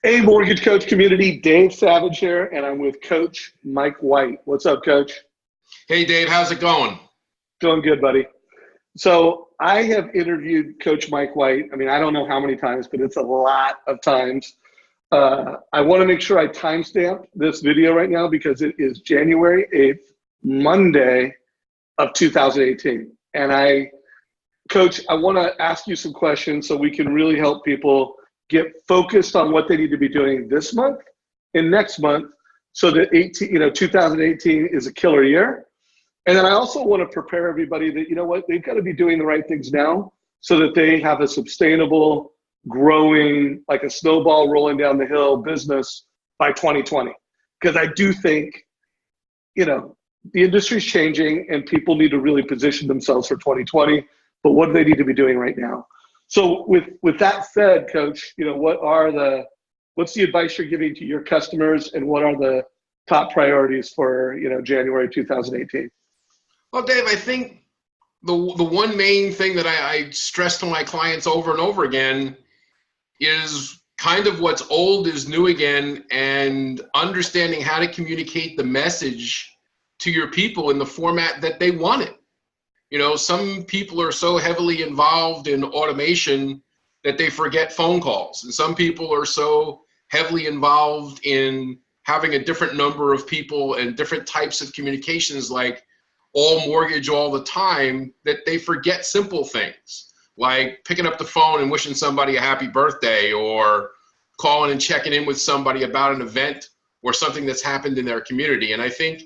Hey, Mortgage Coach community, Dave Savage here, and I'm with Coach Mike White. What's up, Coach? Hey, Dave, how's it going? Going good, buddy. So I have interviewed Coach Mike White. I mean, I don't know how many times, but it's a lot of times. I want to make sure I timestamp this video right now because it is January 8th, Monday of 2018. And Coach, I want to ask you some questions so we can really help people get focused on what they need to be doing this month and next month so that 2018 is a killer year. And then I also want to prepare everybody that, you know what, they've got to be doing the right things now so that they have a sustainable, growing, like a snowball rolling down the hill business by 2020. Because I do think, the industry's changing and people need to really position themselves for 2020, but what do they need to be doing right now? So with that said, Coach, what's the advice you're giving to your customers and what are the top priorities for, January 2018? Well, Dave, I think the one main thing that I stress to my clients over and over again is kind of what's old is new again, and understanding how to communicate the message to your people in the format that they want it. Some people are so heavily involved in automation that they forget phone calls. And some people are so heavily involved in having a different number of people and different types of communications, like all mortgage all the time, that they forget simple things like picking up the phone and wishing somebody a happy birthday, or calling and checking in with somebody about an event or something that's happened in their community. And I think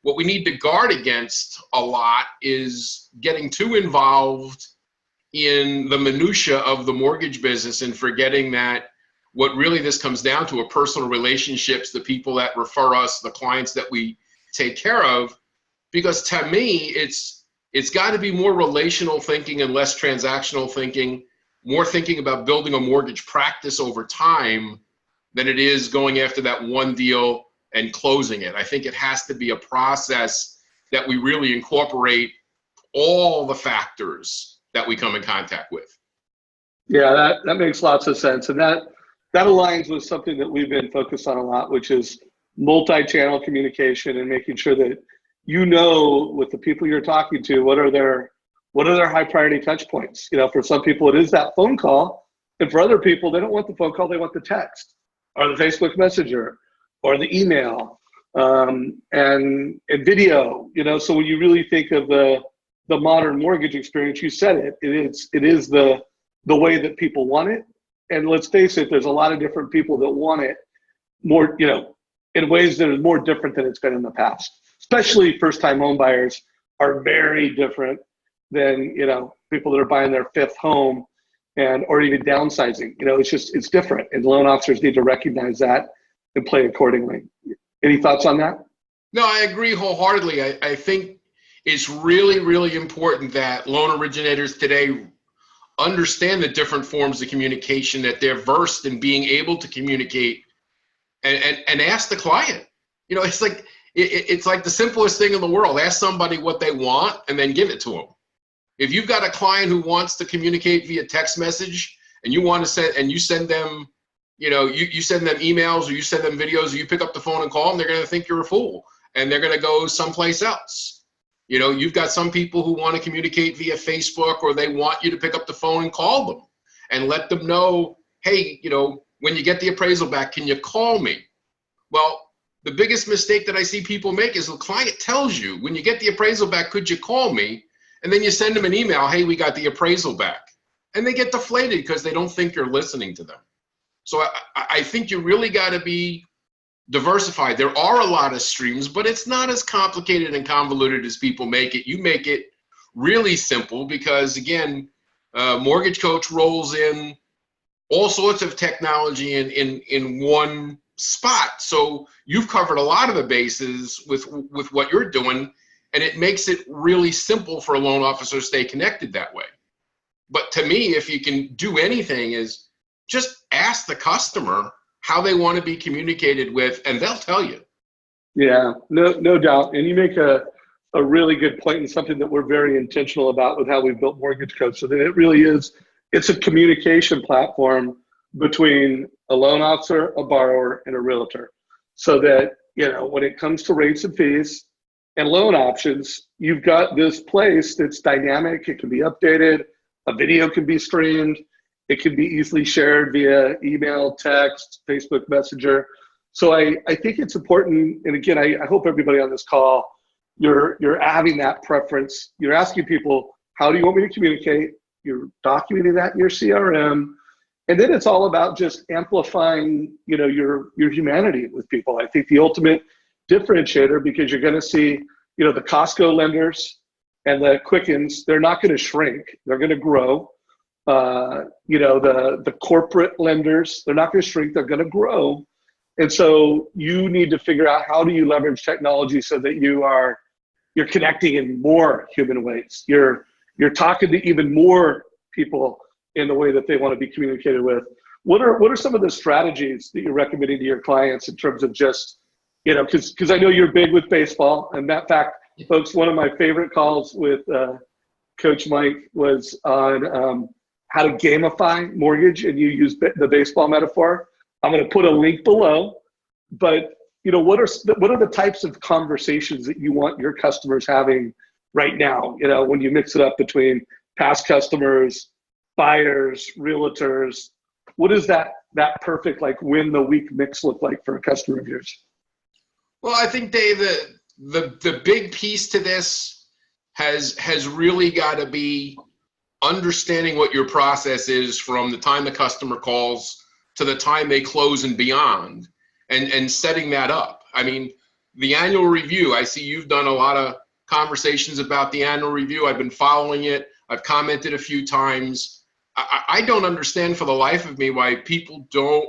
what we need to guard against a lot is getting too involved in the minutia of the mortgage business and forgetting that what really this comes down to are personal relationships, the people that refer us, the clients that we take care of. Because to me, it's got to be more relational thinking and less transactional thinking, more thinking about building a mortgage practice over time than it is going after that one deal and closing it. I think it has to be a process that we really incorporate all the factors that we come in contact with. Yeah, that makes lots of sense. And that aligns with something that we've been focused on a lot, which is multi-channel communication and making sure that with the people you're talking to, what are their high priority touch points. For some people it is that phone call, and for other people they don't want the phone call, they want the text or the Facebook Messenger or the email, and video, so when you really think of the modern mortgage experience, you said it is the way that people want it. And let's face it, there's a lot of different people that want it more, in ways that are more different than it's been in the past. Especially first-time home buyers are very different than, people that are buying their fifth home or even downsizing. It's different, and loan officers need to recognize that and play accordingly. Any thoughts on that? No, I agree wholeheartedly. I think it's really, really important that loan originators today understand the different forms of communication, that they're versed in being able to communicate and ask the client. It's like the simplest thing in the world. Ask somebody what they want and then give it to them. If you've got a client who wants to communicate via text message and you want to send them, you send them emails or you send them videos, or you pick up the phone and call them, they're going to think you're a fool and they're going to go someplace else. You've got some people who want to communicate via Facebook, or they want you to pick up the phone and call them and let them know, hey, when you get the appraisal back, can you call me? Well, the biggest mistake that I see people make is the client tells you, when you get the appraisal back, could you call me? And then you send them an email, hey, we got the appraisal back. And they get deflated because they don't think you're listening to them. So I think you really got to be diversified. There are a lot of streams, but it's not as complicated and convoluted as people make it. You make it really simple because, again, Mortgage Coach rolls in all sorts of technology in one spot. So you've covered a lot of the bases with what you're doing, and it makes it really simple for a loan officer to stay connected that way. But to me, if you can do anything, is just ask the customer how they want to be communicated with, and they'll tell you. Yeah, no doubt. And you make a really good point, and something that we're very intentional about with how we've built Mortgage Coach. So that it really is, it's a communication platform between a loan officer, a borrower, and a realtor. So that, when it comes to rates and fees and loan options, you've got this place that's dynamic. It can be updated. A video can be streamed. It can be easily shared via email, text, Facebook Messenger. So I think it's important. And again, I hope everybody on this call, you're having that preference. You're asking people, how do you want me to communicate? You're documenting that in your CRM. And then it's all about just amplifying, your humanity with people. I think the ultimate differentiator, because you're going to see, the Costco lenders and the Quickens, they're not going to shrink. They're going to grow. The corporate lenders, they're not going to shrink. They're going to grow. And so you need to figure out, how do you leverage technology so that you're connecting in more human ways. You're talking to even more people in the way that they want to be communicated with. What are some of the strategies that you're recommending to your clients in terms of just, because I know you're big with baseball, and that fact, folks, one of my favorite calls with Coach Mike was on how to gamify mortgage, and you use the baseball metaphor. I'm going to put a link below, but what are the types of conversations that you want your customers having right now? When you mix it up between past customers, buyers, realtors, what does that perfect win the week mix look like for a customer of yours? Well, I think, Dave, the big piece to this has really got to be understanding what your process is from the time the customer calls to the time they close and beyond, and setting that up. I mean, the annual review, I see you've done a lot of conversations about the annual review. I've been following it. I've commented a few times. I don't understand for the life of me why people don't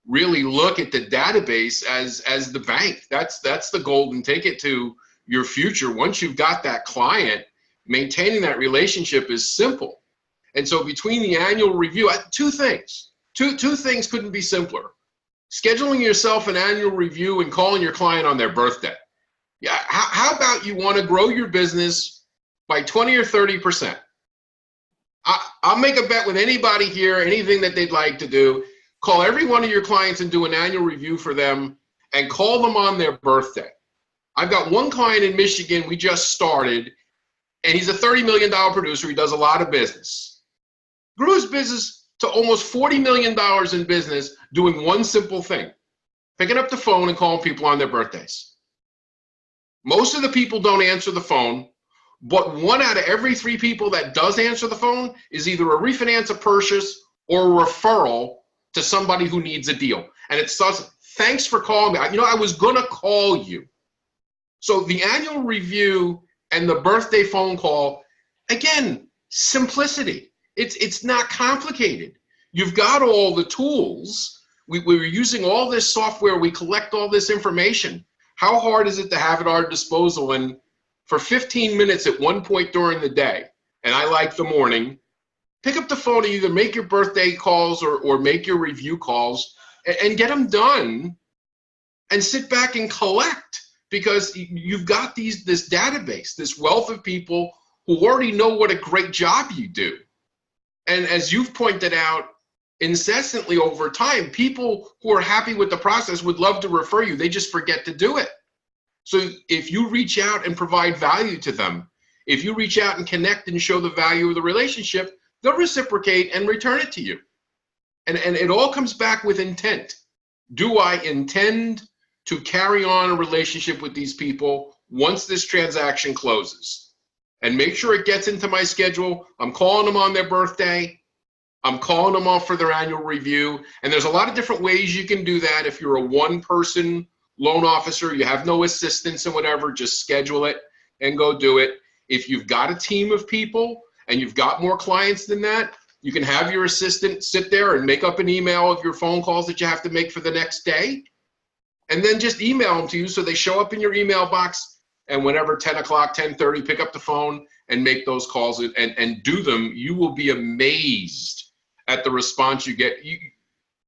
really look at the database as the bank. That's the golden ticket to your future. Once you've got that client, maintaining that relationship is simple. And so between the annual review, two things couldn't be simpler. Scheduling yourself an annual review and calling your client on their birthday. Yeah, how about you want to grow your business by 20 or 30%? I'll make a bet with anybody here, anything that they'd like to do. Call every one of your clients and do an annual review for them, and call them on their birthday. I've got one client in Michigan, we just started, and he's a $30 million producer. He does a lot of business. Grew his business to almost $40 million in business doing one simple thing: picking up the phone and calling people on their birthdays. Most of the people don't answer the phone, but 1 out of every 3 people that does answer the phone is either a refinance, a purchase, or a referral to somebody who needs a deal. And it starts, thanks for calling me. I was going to call you. So the annual review and the birthday phone call, again, simplicity. It's not complicated. You've got all the tools. We're using all this software. We collect all this information. How hard is it to have at our disposal? And for 15 minutes at one point during the day, and I like the morning, pick up the phone and either make your birthday calls or make your review calls and get them done, and sit back and collect, because you've got this database, this wealth of people who already know what a great job you do. And as you've pointed out incessantly over time, people who are happy with the process would love to refer you. They just forget to do it. So if you reach out and provide value to them, if you reach out and connect and show the value of the relationship, they'll reciprocate and return it to you. And it all comes back with intent. Do I intend to carry on a relationship with these people once this transaction closes? And make sure it gets into my schedule. I'm calling them on their birthday. I'm calling them off for their annual review. And there's a lot of different ways you can do that. If you're a one-person loan officer, you have no assistants and whatever, just schedule it and go do it. If you've got a team of people and you've got more clients than that, you can have your assistant sit there and make up an email of your phone calls that you have to make for the next day, and then just email them to you so they show up in your email box. And whenever 10 o'clock, 10:30, pick up the phone and make those calls and do them. You will be amazed at the response you get.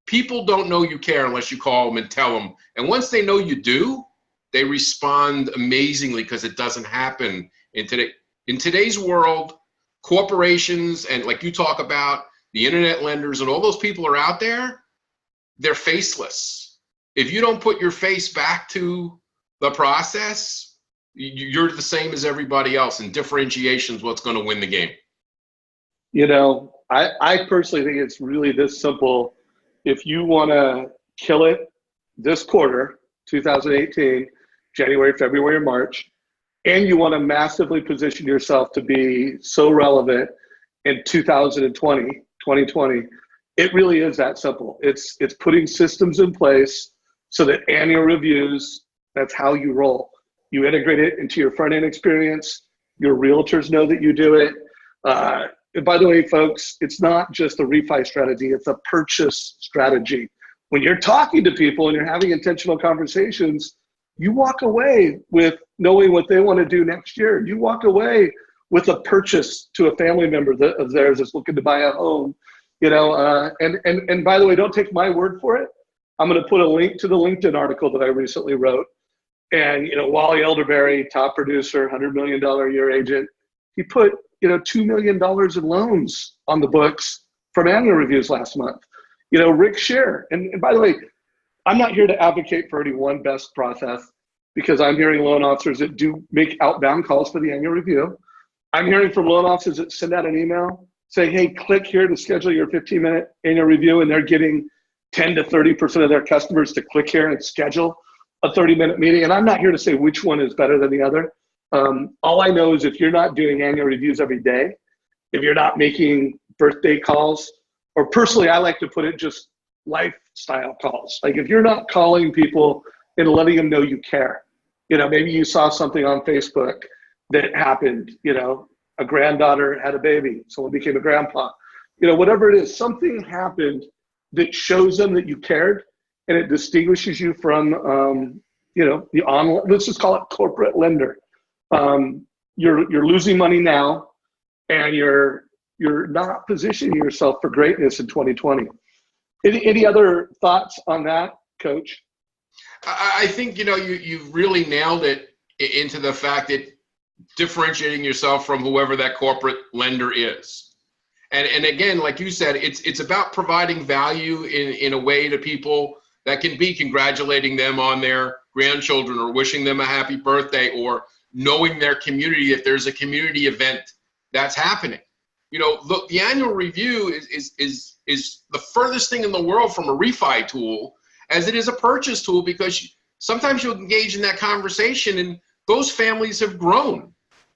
People don't know you care unless you call them and tell them. And once they know you do, they respond amazingly, because it doesn't happen in today's world. Corporations and, like you talk about, the internet lenders and all those people are out there. they're faceless. If you don't put your face back to the process, you're the same as everybody else, and differentiation is what's going to win the game. You know, I personally think it's really this simple. If you want to kill it this quarter, 2018, January, February, or March, and you want to massively position yourself to be so relevant in 2020, it really is that simple. It's putting systems in place so that annual reviews, that's how you roll. You integrate it into your front end experience. Your realtors know that you do it. And by the way, folks, it's not just a refi strategy, it's a purchase strategy. When you're talking to people and you're having intentional conversations, you walk away with knowing what they want to do next year. You walk away with a purchase to a family member of theirs that's looking to buy a home. You know, and by the way, don't take my word for it. I'm going to put a link to the LinkedIn article that I recently wrote. And, you know, Wally Elderberry, top producer, $100 million a year agent, he put, you know, $2 million in loans on the books from annual reviews last month. You know, Rick Scheer. And by the way, I'm not here to advocate for any one best process, because I'm hearing loan officers that do make outbound calls for the annual review. I'm hearing from loan officers that send out an email saying, hey, click here to schedule your 15-minute annual review, and they're getting 10 to 30% of their customers to click here and schedule a 30-minute meeting. And I'm not here to say which one is better than the other. All I know is if you're not doing annual reviews every day, if you're not making birthday calls, or personally, I like to put it just lifestyle calls. Like if you're not calling people and letting them know you care, you know, maybe you saw something on Facebook that happened, you know, a granddaughter had a baby, someone became a grandpa, you know, whatever it is, something happened that shows them that you cared, and it distinguishes you from, you know, the online, let's just call it corporate lender. You're losing money now, and you're not positioning yourself for greatness in 2020. Any other thoughts on that, Coach? I think, you know, you really nailed it into the fact that differentiating yourself from whoever that corporate lender is. And again, like you said, it's about providing value in a way to people that can be congratulating them on their grandchildren, or wishing them a happy birthday, or knowing their community if there's a community event that's happening. You know, look, the annual review is the furthest thing in the world from a refi tool as it is a purchase tool, because sometimes you'll engage in that conversation and those families have grown.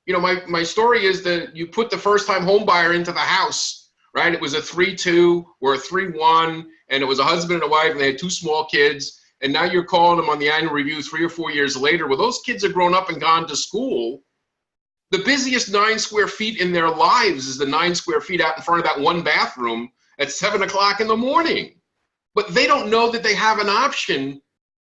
You know, my story is that you put the first time home buyer into the house, right? It was a 3-2 or a 3-1, and it was a husband and a wife, and they had 2 small kids. And now you're calling them on the annual review 3 or 4 years later. Well, those kids have grown up and gone to school. The busiest 9 square feet in their lives is the 9 square feet out in front of that one bathroom at 7 o'clock in the morning. But they don't know that they have an option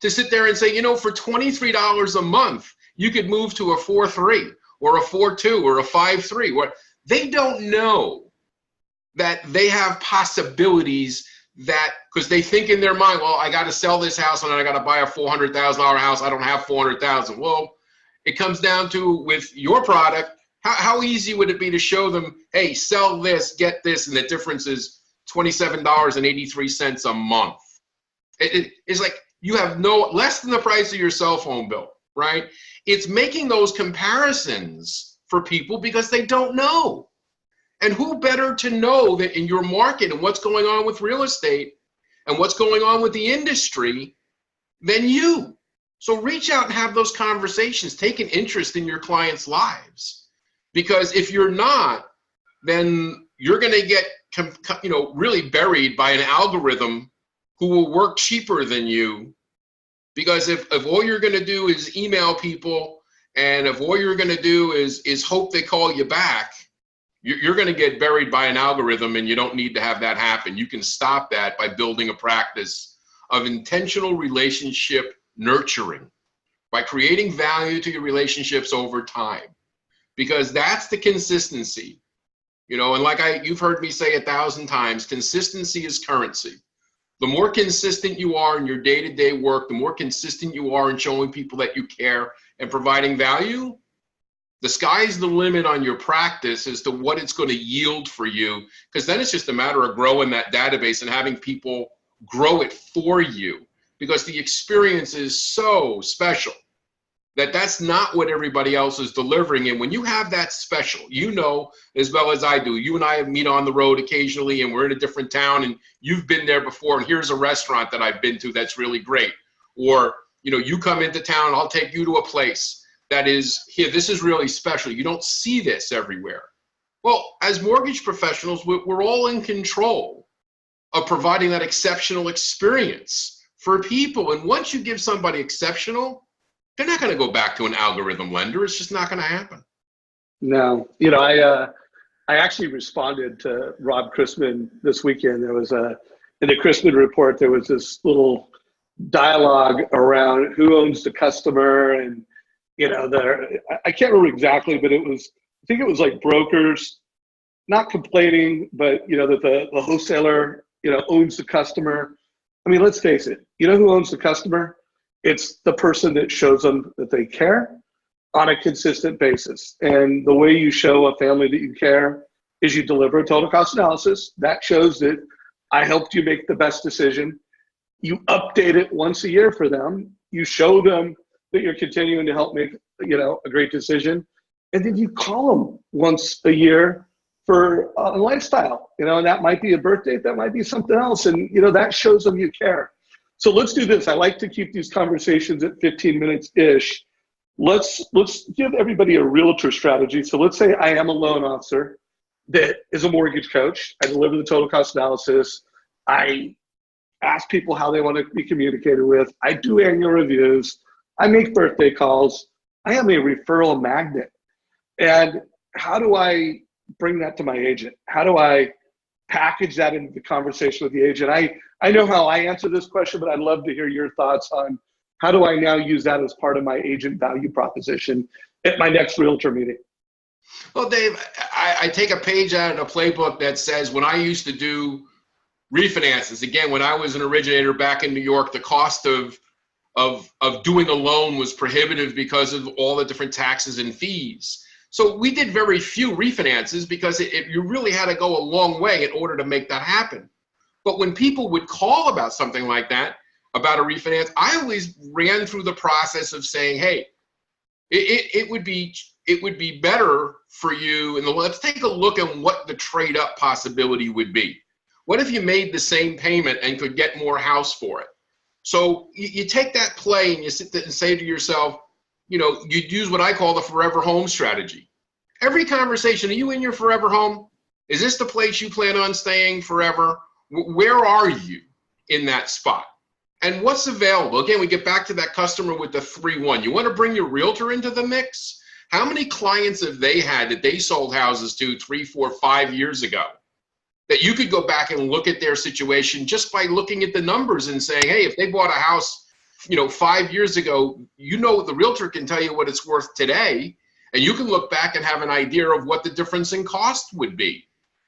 to sit there and say, you know, for $23 a month, you could move to a 4-3 or a 4-2 or a 5-3. Where they don't know that they have possibilities, that because they think in their mind, well, I got to sell this house and I got to buy a $400,000 house. I don't have $400,000. Well, it comes down to, with your product, how easy would it be to show them, hey, sell this, get this, and the difference is $27.83 a month. It's like you have no less than the price of your cell phone bill, right? It's making those comparisons for people because they don't know. And who better to know that in your market and what's going on with real estate and what's going on with the industry than you? So reach out and have those conversations. Take an interest in your clients' lives. Because if you're not, then you're going to get, you know, really buried by an algorithm who will work cheaper than you. Because if all you're going to do is email people, and if all you're going to do is hope they call you back, you're going to get buried by an algorithm, and you don't need to have that happen. You can stop that by building a practice of intentional relationship nurturing, by creating value to your relationships over time, because that's the consistency. You know, and like you've heard me say 1,000 times, consistency is currency. The more consistent you are in your day-to-day work, the more consistent you are in showing people that you care and providing value, the sky's the limit on your practice as to what it's going to yield for you, because then it's just a matter of growing that database and having people grow it for you, because the experience is so special that that's not what everybody else is delivering. And when you have that special, you know as well as I do, you and I meet on the road occasionally and we're in a different town and you've been there before and here's a restaurant that I've been to that's really great. Or, you know, you come into town, I'll take you to a place that is, here, this is really special. You don't see this everywhere. Well, as mortgage professionals, we're all in control of providing that exceptional experience for people. And once you give somebody exceptional, they're not going to go back to an algorithm lender. It's just not going to happen. No, you know, I actually responded to Rob Chrisman this weekend. There was in the Chrisman report, there was this little dialogue around who owns the customer. And, you know, I can't remember exactly, but I think it was like brokers not complaining, but, you know, that the wholesaler, you know, owns the customer. I mean, let's face it, you know who owns the customer? It's the person that shows them that they care on a consistent basis. And the way you show a family that you care is you deliver a total cost analysis that shows that I helped you make the best decision. You update it once a year for them. You show them that you're continuing to help make, you know, a great decision. And then you call them once a year for a lifestyle, you know, and that might be a birthday, that might be something else. And, you know, that shows them you care. So let's do this. I like to keep these conversations at 15 minutes-ish. Let's give everybody a realtor strategy. So let's say I am a loan officer that is a mortgage coach. I deliver the total cost analysis. I ask people how they want to be communicated with. I do annual reviews. I make birthday calls. I am a referral magnet. And how do I bring that to my agent? How do I package that into the conversation with the agent? I know how I answer this question, but I'd love to hear your thoughts on how do I now use that as part of my agent value proposition at my next realtor meeting? Well, Dave, I take a page out of the playbook that says when I used to do refinances, again, when I was an originator back in New York, the cost of doing a loan was prohibitive because of all the different taxes and fees. So we did very few refinances because you really had to go a long way in order to make that happen. But when people would call about something like that, about a refinance, I always ran through the process of saying, hey, it would be better for you, and let's take a look at what the trade up possibility would be. What if you made the same payment and could get more house for it? So you take that play and you sit there and say to yourself, you know, you'd use what I call the forever home strategy. Every conversation, are you in your forever home? Is this the place you plan on staying forever? Where are you in that spot? And what's available? Again, we get back to that customer with the 3-1. You want to bring your realtor into the mix? How many clients have they had that they sold houses to 3, 4, 5 years ago? That you could go back and look at their situation just by looking at the numbers and saying, hey, if they bought a house, you know, 5 years ago, you know, the realtor can tell you what it's worth today. And you can look back and have an idea of what the difference in cost would be.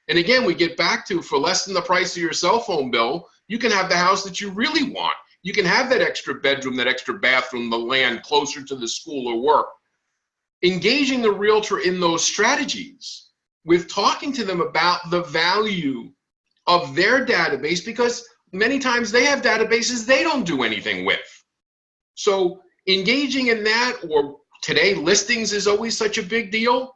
And again, we get back to, for less than the price of your cell phone bill, you can have the house that you really want. You can have that extra bedroom, that extra bathroom, the land closer to the school or work. Engaging the realtor in those strategies with talking to them about the value of their database, because many times they have databases they don't do anything with. So engaging in that, or today listings is always such a big deal.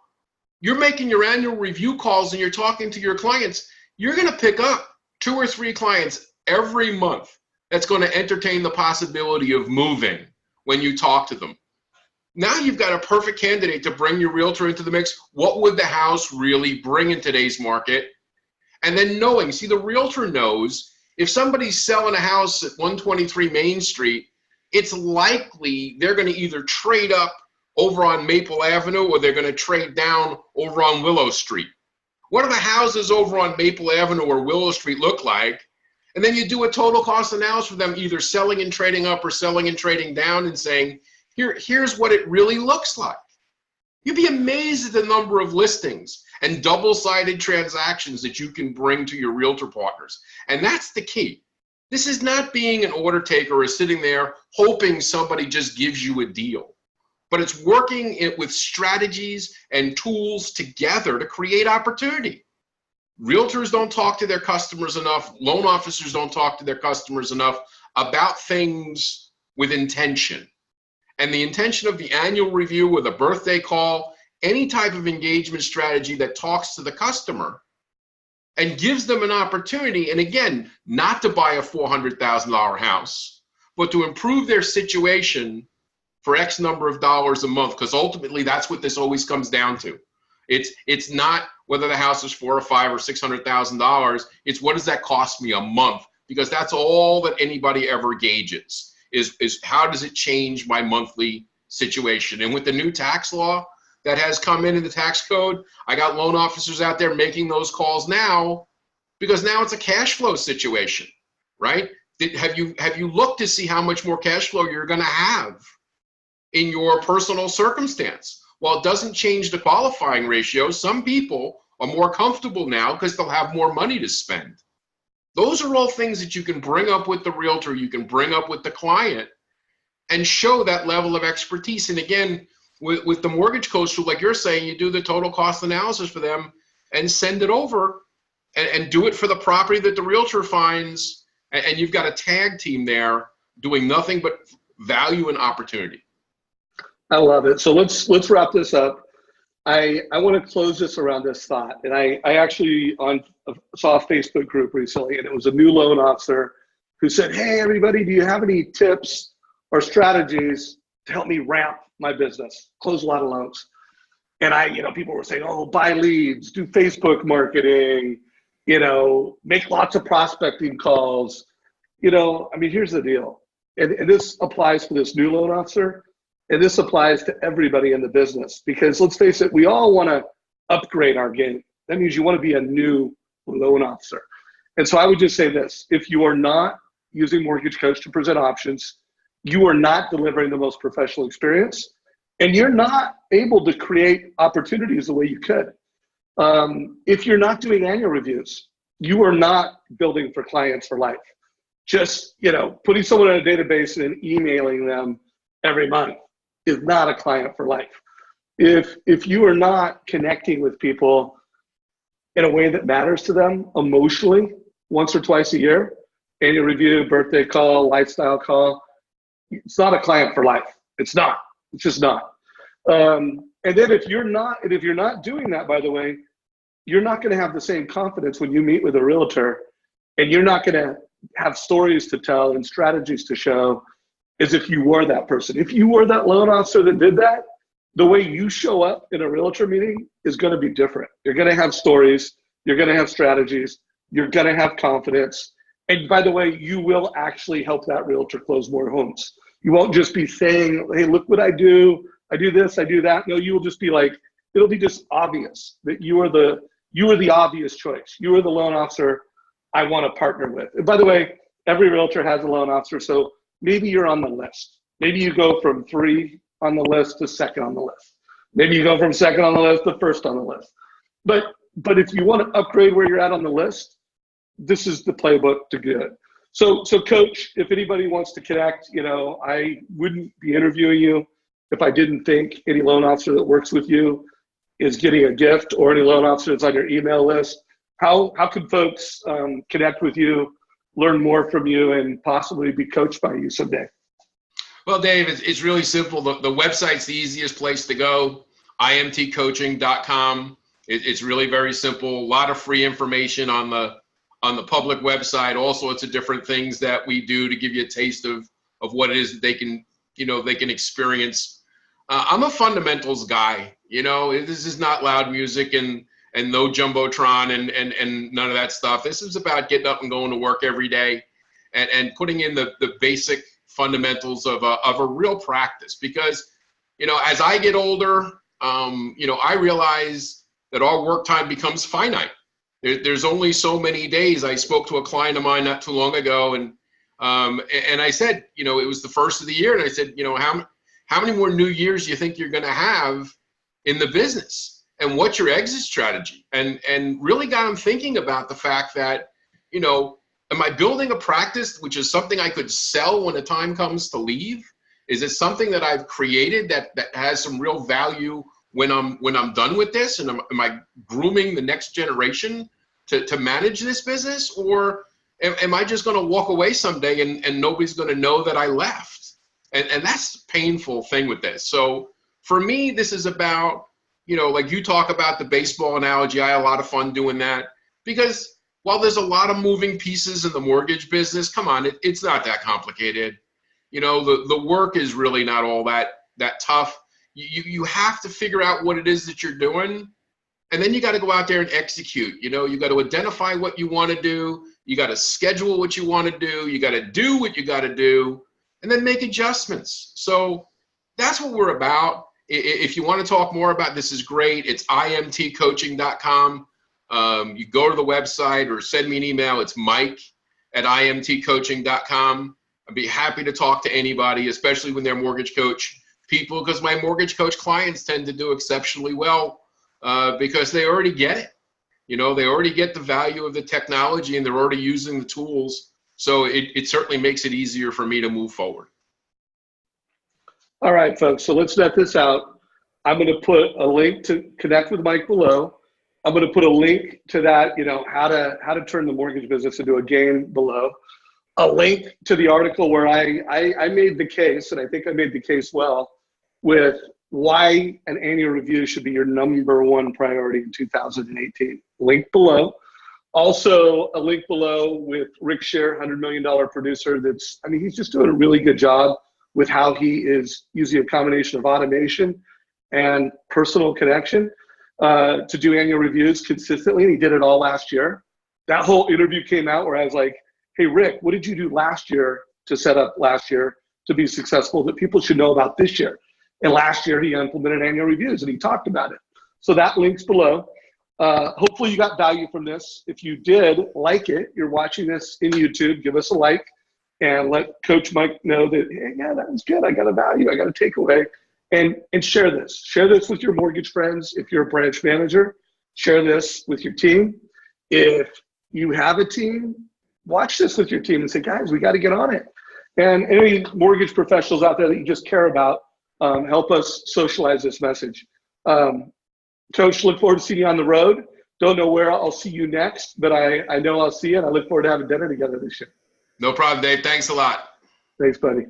You're making your annual review calls and you're talking to your clients. You're going to pick up 2 or 3 clients every month that's going to entertain the possibility of moving when you talk to them. Now you've got a perfect candidate to bring your realtor into the mix. What would the house really bring in today's market? And then knowing, see, the realtor knows if somebody's selling a house at 123 Main Street, it's likely they're going to either trade up over on Maple Avenue or they're going to trade down over on Willow Street. What do the houses over on Maple Avenue or Willow Street look like? And then you do a total cost analysis for them, either selling and trading up or selling and trading down, and saying, here's what it really looks like. You'd be amazed at the number of listings and double-sided transactions that you can bring to your realtor partners. And that's the key. This is not being an order taker or sitting there hoping somebody just gives you a deal. But it's working with strategies and tools together to create opportunity. Realtors don't talk to their customers enough. Loan officers don't talk to their customers enough about things with intention. And the intention of the annual review with a birthday call, any type of engagement strategy that talks to the customer and gives them an opportunity, and again, not to buy a $400,000 house, but to improve their situation for X number of dollars a month, because ultimately that's what this always comes down to. It's not whether the house is $400,000 or $500,000 or $600,000. It's what does that cost me a month? Because that's all that anybody ever gauges is how does it change my monthly situation? And with the new tax law that has come in the tax code, I got loan officers out there making those calls now, because now it's a cash flow situation, right? Have you looked to see how much more cash flow you're going to have in your personal circumstance? Well, it doesn't change the qualifying ratio. Some people are more comfortable now because they'll have more money to spend. Those are all things that you can bring up with the realtor, you can bring up with the client and show that level of expertise. And again, with the mortgage coach tool, like you're saying, you do the total cost analysis for them and send it over and do it for the property that the realtor finds. And you've got a tag team there doing nothing but value and opportunity. I love it. So let's wrap this up. I want to close this around this thought. And I actually saw a Facebook group recently, and it was a new loan officer who said, hey, everybody, do you have any tips or strategies to help me ramp my business, close a lot of loans? And people were saying, oh, buy leads, do Facebook marketing, make lots of prospecting calls. Here's the deal. And this applies for this new loan officer. And this applies to everybody in the business, because let's face it, we all want to upgrade our game. That means you want to be a new loan officer. And so I would just say this: if you are not using Mortgage Coach to present options, you are not delivering the most professional experience, and you're not able to create opportunities the way you could. If you're not doing annual reviews, you are not building for clients for life. Just, putting someone in a database and emailing them every month is not a client for life. If you are not connecting with people in a way that matters to them emotionally once or twice a year, annual review, birthday call, lifestyle call, it's not a client for life. It's not. It's just not. And then if you're not doing that, by the way, you're not going to have the same confidence when you meet with a realtor, and you're not going to have stories to tell and strategies to show as if you were that person. If you were that loan officer that did that, the way you show up in a realtor meeting is going to be different. You're going to have stories, you're going to have strategies, you're going to have confidence. And by the way, you will actually help that realtor close more homes. You won't just be saying, hey, look what I do this, I do that. No, you will just be like, it'll be just obvious that you are the obvious choice. You are the loan officer I want to partner with. And by the way, every realtor has a loan officer, so maybe you're on the list. Maybe you go from 3 on the list to 2nd on the list. Maybe you go from 2nd on the list to 1st on the list. But if you want to upgrade where you're at on the list, this is the playbook to get it. So Coach, if anybody wants to connect, I wouldn't be interviewing you if I didn't think any loan officer that works with you is getting a gift, or any loan officer that's on your email list. How can folks connect with you, learn more from you, and possibly be coached by you someday? Well, Dave, it's really simple. The website's the easiest place to go, imtcoaching.com. It's really very simple. A lot of free information on the public website, all sorts of different things that we do to give you a taste of what it is that they can experience. I'm a fundamentals guy. This is not loud music and no jumbotron and none of that stuff. This is about getting up and going to work every day and putting in the basic fundamentals of a real practice. Because, as I get older, I realize that our work time becomes finite. There's only so many days. I spoke to a client of mine not too long ago, and I said, it was the first of the year, and I said, how many more New Years do you think you're going to have in the business? And what's your exit strategy? And really got him thinking about the fact that, am I building a practice which is something I could sell when the time comes to leave? Is it something that I've created that has some real value when I'm done with this? And am I grooming the next generation to manage this business, or am I just going to walk away someday and nobody's going to know that I left? And that's the painful thing with this. So for me, this is about, like you talk about the baseball analogy. I had a lot of fun doing that, because while there's a lot of moving pieces in the mortgage business, come on, it's not that complicated. The work is really not all that tough. You have to figure out what it is that you're doing, and then you got to go out there and execute. You got to identify what you want to do. You got to schedule what you want to do. You got to do what you got to do, and then make adjustments. So that's what we're about. If you want to talk more about this, is great. It's imtcoaching.com. You go to the website or send me an email. It's mike@imtcoaching.com. I'd be happy to talk to anybody, especially when they're mortgage coach people, because my mortgage coach clients tend to do exceptionally well because they already get it. They already get the value of the technology, and they're already using the tools. So it certainly makes it easier for me to move forward. All right, folks, so let's net this out. I'm going to put a link to connect with Mike below. I'm going to put a link to that, how to turn the mortgage business into a game below. A link to the article where I made the case, and I think I made the case well, with why an annual review should be your number one priority in 2018. Link below. Also, a link below with Rick Shear, $100 million producer. He's just doing a really good job with how he is using a combination of automation and personal connection to do annual reviews consistently. And he did it all last year. That whole interview came out where I was like, hey, Rick, what did you do last year to set up last year to be successful that people should know about this year? And last year he implemented annual reviews and he talked about it. So that link's below. Hopefully you got value from this. If you did like it, you're watching this in YouTube, give us a like and let Coach Mike know that, hey, yeah, that was good. I got a value. I got a takeaway. And share this. Share this with your mortgage friends. If you're a branch manager, share this with your team. If you have a team, watch this with your team and say, guys, we got to get on it. And any mortgage professionals out there that you just care about, help us socialize this message. Coach, look forward to seeing you on the road. Don't know where I'll see you next, but I know I'll see you, and I look forward to having dinner together this year. No problem, Dave. Thanks a lot. Thanks, buddy.